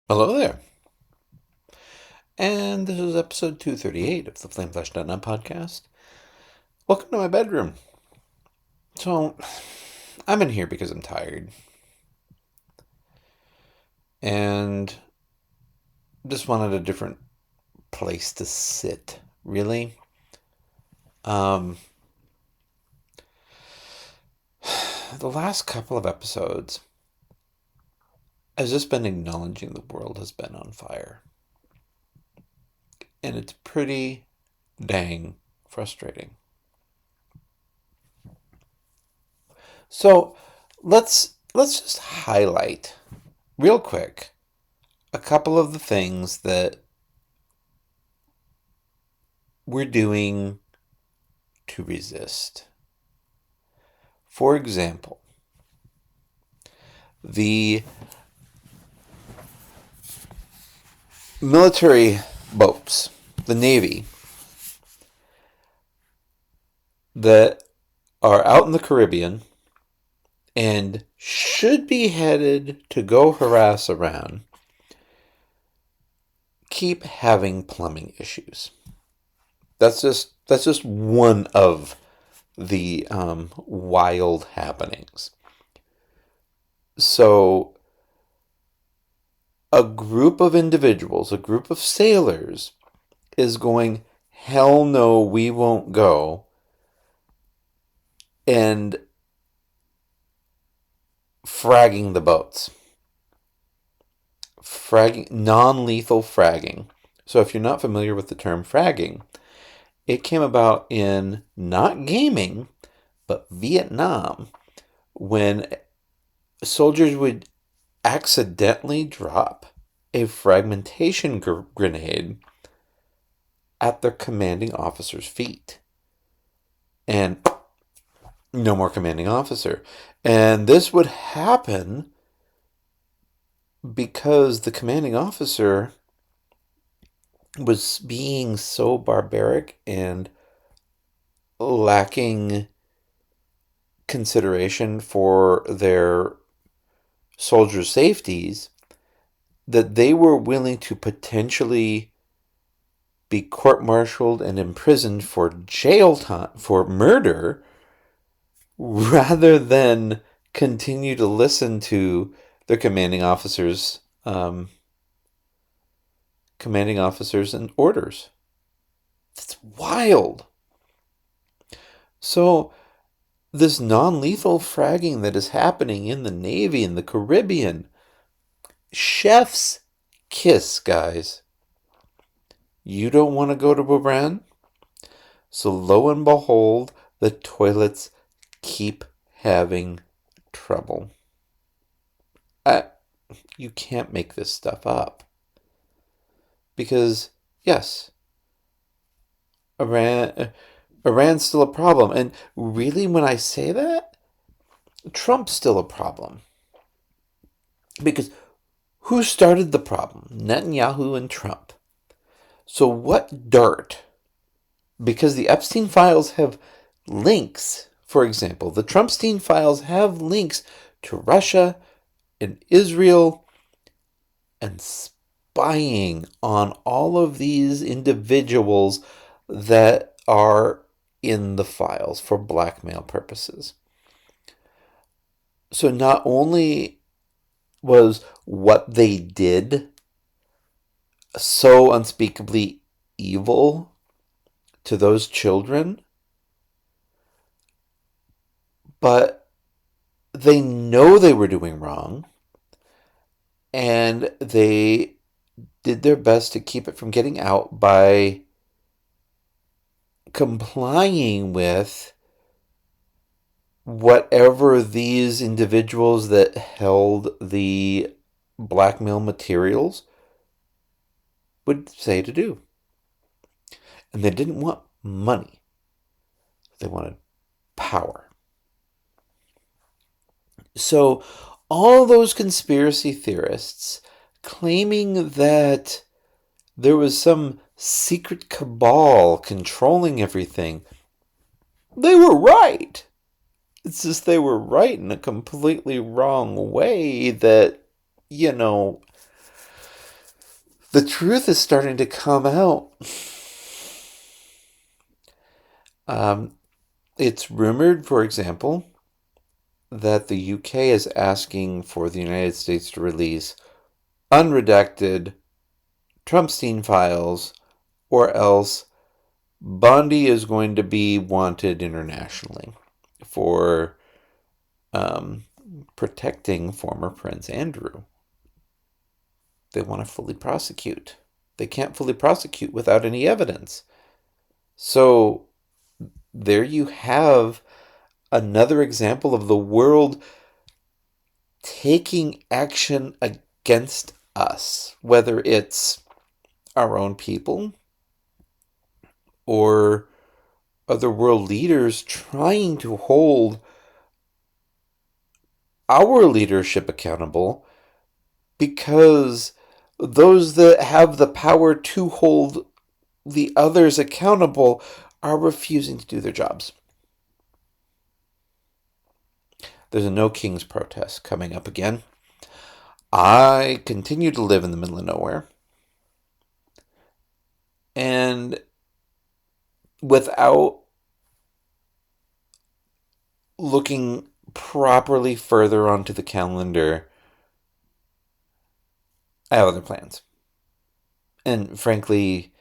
Hello there, and this is episode 238 of the FlameFlash.net podcast. Welcome to my bedroom. So, I'm in here because I'm tired, and just wanted a different place to sit, really. Um, the last couple of episodes has just been acknowledging the world has been on fire, and it's pretty dang frustrating. So, let's just highlight real quick a couple of the things that we're doing to resist. For example, the military boats, the Navy, that are out in the Caribbean and should be headed to go harass Iran, keep having plumbing issues. That's just one of the wild happenings. So a group of individuals, a group of sailors, is going, hell no, we won't go, and fragging the boats. Fragging, non-lethal fragging. So if you're not familiar with the term fragging, it came about in not gaming, but Vietnam, when soldiers would accidentally drop a fragmentation grenade at their commanding officer's feet. And no more commanding officer. And this would happen because the commanding officer was being so barbaric and lacking consideration for their soldiers' safeties that they were willing to potentially be court-martialed and imprisoned for jail time for murder rather than continue to listen to their commanding officers and orders. That's wild. So this non-lethal fragging that is happening in the Navy in the Caribbean, chef's kiss, guys. You don't want to go to Iran? So lo and behold, the toilets keep having trouble. You can't make this stuff up. Because, yes, Iran's still a problem. And really, when I say that, Trump's still a problem. Because who started the problem? Netanyahu and Trump. So what dirt? Because the Epstein files have links. For example, the Trumpstein files have links to Russia and Israel and spying on all of these individuals that are in the files for blackmail purposes. So not only was what they did so unspeakably evil to those children, but they know they were doing wrong, and they did their best to keep it from getting out by complying with whatever these individuals that held the blackmail materials would say to do. And they didn't want money. They wanted power. So all those conspiracy theorists claiming that there was some secret cabal controlling everything, they were right. It's just they were right in a completely wrong way that, The truth is starting to come out. It's rumored, for example, that the UK is asking for the United States to release unredacted Trumpstein files, or else Bondi is going to be wanted internationally for protecting former Prince Andrew. They want to fully prosecute. They can't fully prosecute without any evidence. So there you have another example of the world taking action against us, whether it's our own people or other world leaders trying to hold our leadership accountable, because those that have the power to hold the others accountable are refusing to do their jobs. There's a No Kings protest coming up again. I continue to live in the middle of nowhere. And without looking properly further onto the calendar, I have other plans. And frankly,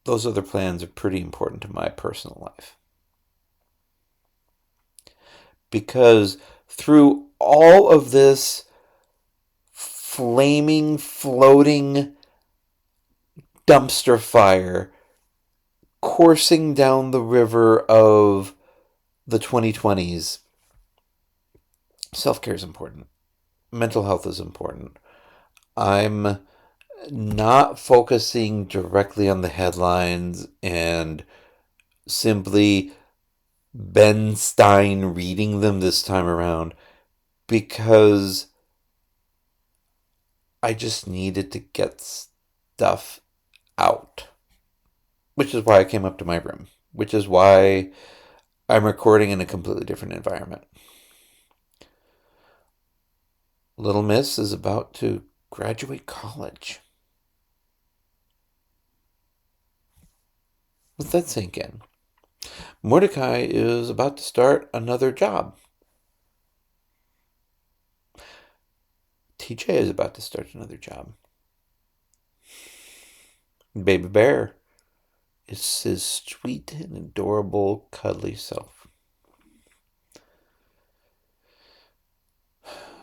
those other plans are pretty important to my personal life. Because through all of this flaming, floating dumpster fire coursing down the river of the 2020s, self-care is important. Mental health is important. I'm not focusing directly on the headlines and simply Ben Stein reading them this time around, because I just needed to get stuff out. Which is why I came up to my room. Which is why I'm recording in a completely different environment. Little Miss is about to graduate college. Let that sink in. Mordecai is about to start another job. TJ is about to start another job. Baby Bear is his sweet and adorable, cuddly self.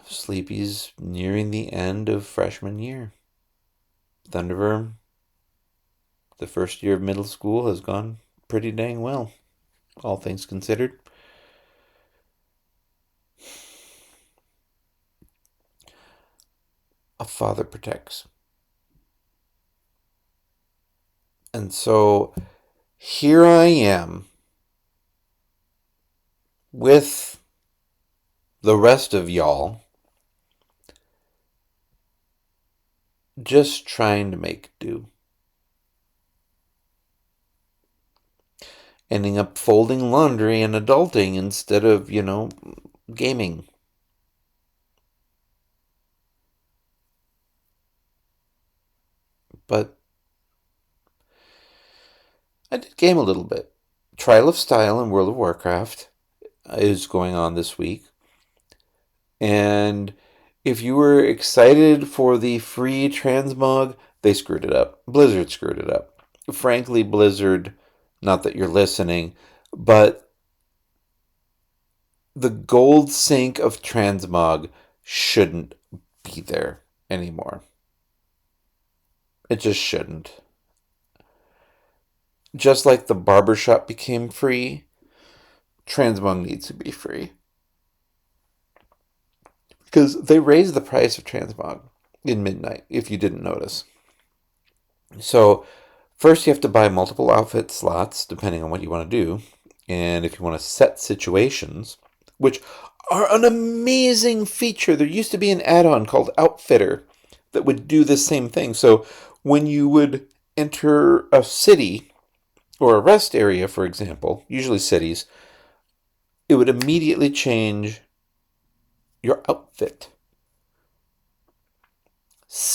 Sleepy's nearing the end of freshman year. Thunderworm, the first year of middle school, has gone pretty dang well, all things considered. A father protects. And so here I am with the rest of y'all, just trying to make do. Ending up folding laundry and adulting instead of, gaming. But I did game a little bit. Trial of Style in World of Warcraft is going on this week. And if you were excited for the free transmog, they screwed it up. Blizzard screwed it up. Frankly, Blizzard, not that you're listening, but the gold sink of transmog shouldn't be there anymore. It just shouldn't. Just like the barbershop became free, transmog needs to be free. Because they raised the price of transmog in midnight, if you didn't notice. So first you have to buy multiple outfit slots, depending on what you want to do. And if you want to set situations, which are an amazing feature. There used to be an add-on called Outfitter that would do the same thing. So when you would enter a city or a rest area, for example, usually cities, it would immediately change your outfit.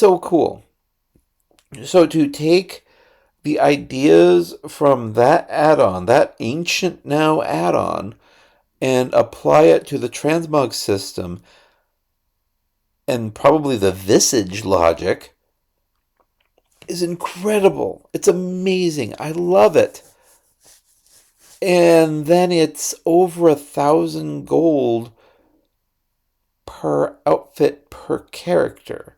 so cool. So to take the ideas from that add-on, that ancient now add-on, and apply it to the transmog system and probably the visage logic is incredible. It's amazing. I love it. And then it's over 1,000 gold per outfit per character.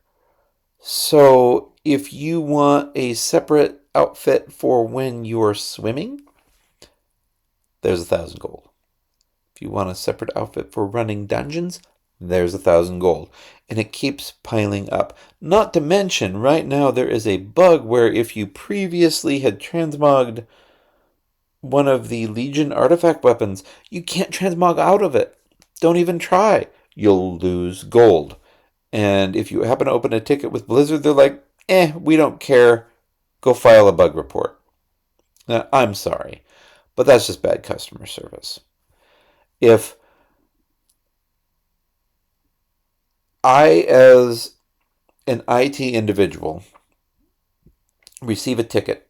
So if you want a separate outfit for when you're swimming, there's 1,000 gold. If you want a separate outfit for running dungeons, there's 1,000 gold. And it keeps piling up. Not to mention, right now there is a bug where if you previously had transmogged one of the Legion artifact weapons, you can't transmog out of it. Don't even try. You'll lose gold. And if you happen to open a ticket with Blizzard, they're like, we don't care. Go file a bug report. Now, I'm sorry, but that's just bad customer service. If I, as an IT individual, receive a ticket,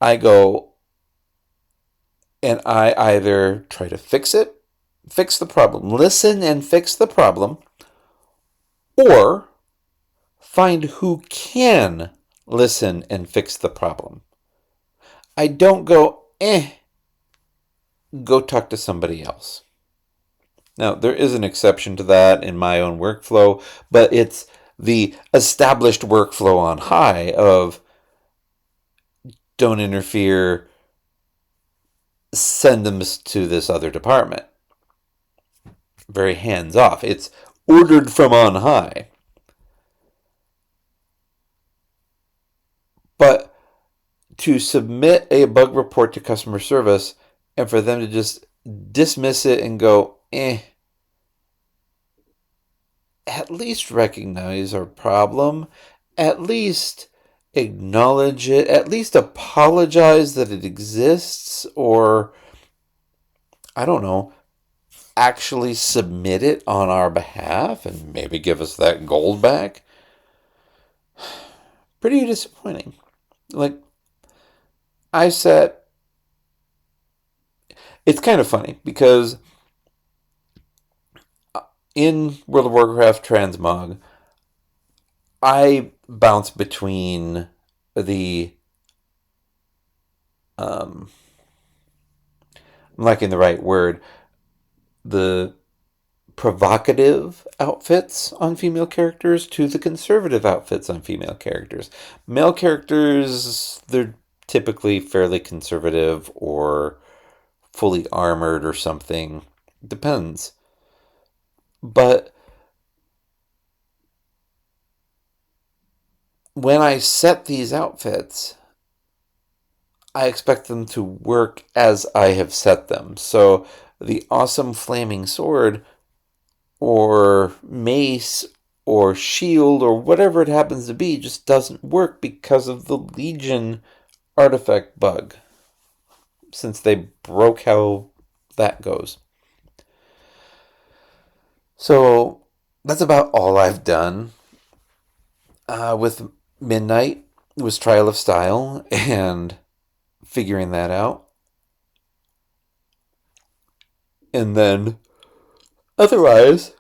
I go and I either try to fix it, fix the problem, listen and fix the problem, or find who can listen and fix the problem. I don't go, go talk to somebody else. Now, there is an exception to that in my own workflow, but it's the established workflow on high of don't interfere, send them to this other department. Very hands off. It's ordered from on high. But to submit a bug report to customer service and for them to just dismiss it and go, at least recognize our problem, at least acknowledge it, at least apologize that it exists, or, I don't know, actually submit it on our behalf and maybe give us that gold back. Pretty disappointing. Like, I set... It's kind of funny because in World of Warcraft transmog, I bounce between the I'm lacking the right word, the provocative outfits on female characters to the conservative outfits on female characters. Male characters, they're typically fairly conservative or fully armored or something. Depends. But when I set these outfits, I expect them to work as I have set them. So the awesome flaming sword or mace or shield or whatever it happens to be just doesn't work because of the Legion artifact bug, since they broke how that goes. So that's about all I've done. With Midnight, it was Trial of Style and figuring that out. And then otherwise,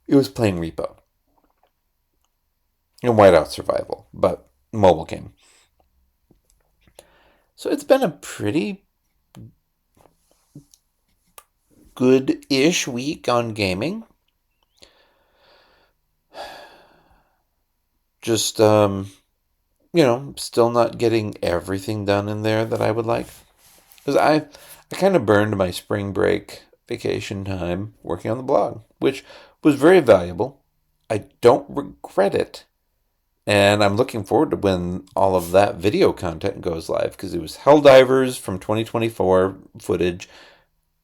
it was playing Repo and Whiteout Survival, but mobile game. So it's been a pretty good-ish week on gaming. Just, still not getting everything done in there that I would like. Because I kind of burned my spring break vacation time working on the blog, which was very valuable. I don't regret it. And I'm looking forward to when all of that video content goes live, because it was Helldivers from 2024 footage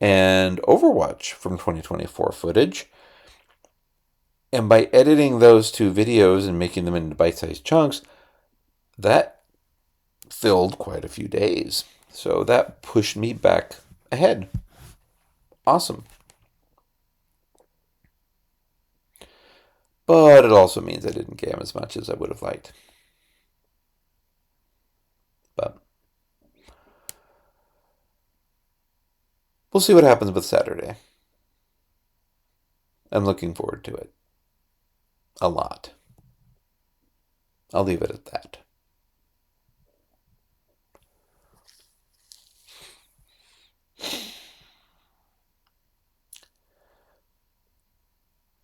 and Overwatch from 2024 footage. And by editing those two videos and making them into bite-sized chunks, that filled quite a few days. So that pushed me back ahead. Awesome. But it also means I didn't game as much as I would have liked. But we'll see what happens with Saturday. I'm looking forward to it. A lot. I'll leave it at that.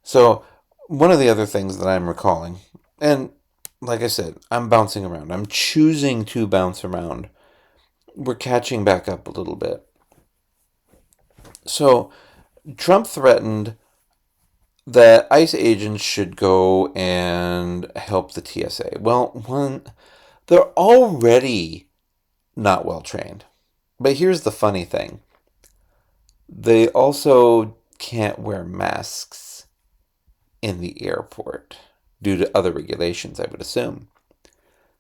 So, one of the other things that I'm recalling, and like I said, I'm bouncing around. I'm choosing to bounce around. We're catching back up a little bit. So, Trump threatened that ICE agents should go and help the TSA. Well, they're already not well trained. But here's the funny thing. They also can't wear masks in the airport due to other regulations, I would assume.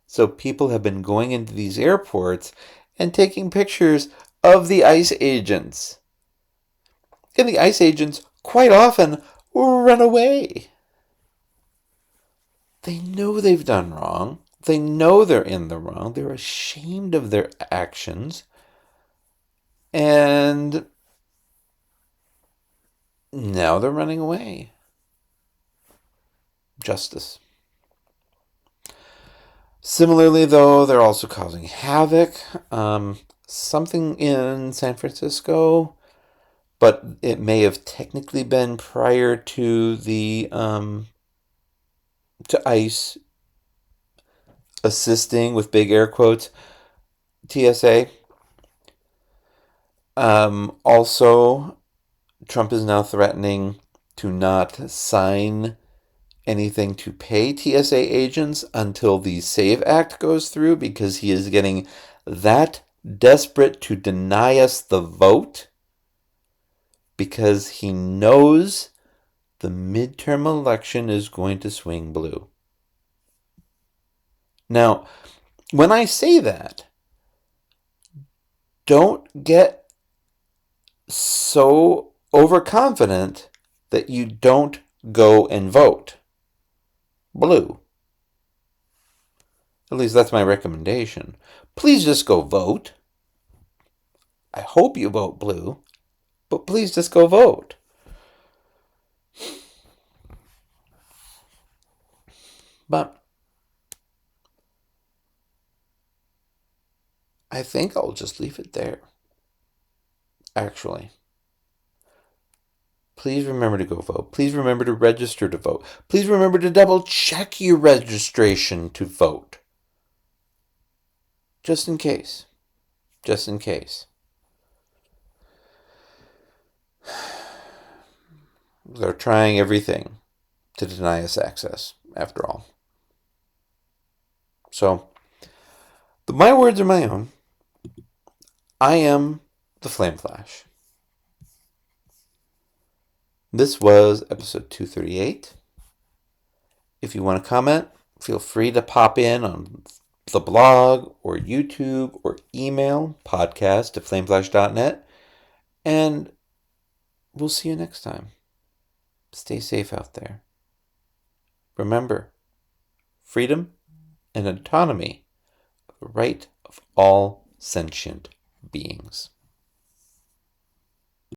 So people have been going into these airports and taking pictures of the ICE agents. And the ICE agents quite often run away. They know they've done wrong. They know they're in the wrong. They're ashamed of their actions. And now they're running away. Justice. Similarly, though, they're also causing havoc. Something in San Francisco, but it may have technically been prior to the to ICE assisting with big air quotes TSA. Also, Trump is now threatening to not sign anything to pay TSA agents until the SAVE Act goes through because he is getting that desperate to deny us the vote because he knows the midterm election is going to swing blue. Now, when I say that, don't get so overconfident that you don't go and vote blue. At least that's my recommendation. Please just go vote. I hope you vote blue, but please just go vote. But I think I'll just leave it there. Actually, please remember to go vote. Please remember to register to vote. Please remember to double check your registration to vote. Just in case. Just in case. They're trying everything to deny us access, after all. So, my words are my own. I am the Flame Flash. This was episode 238. If you want to comment, feel free to pop in on the blog or YouTube or email podcast@flameflash.net. And we'll see you next time. Stay safe out there. Remember, freedom and autonomy are the right of all sentient beings.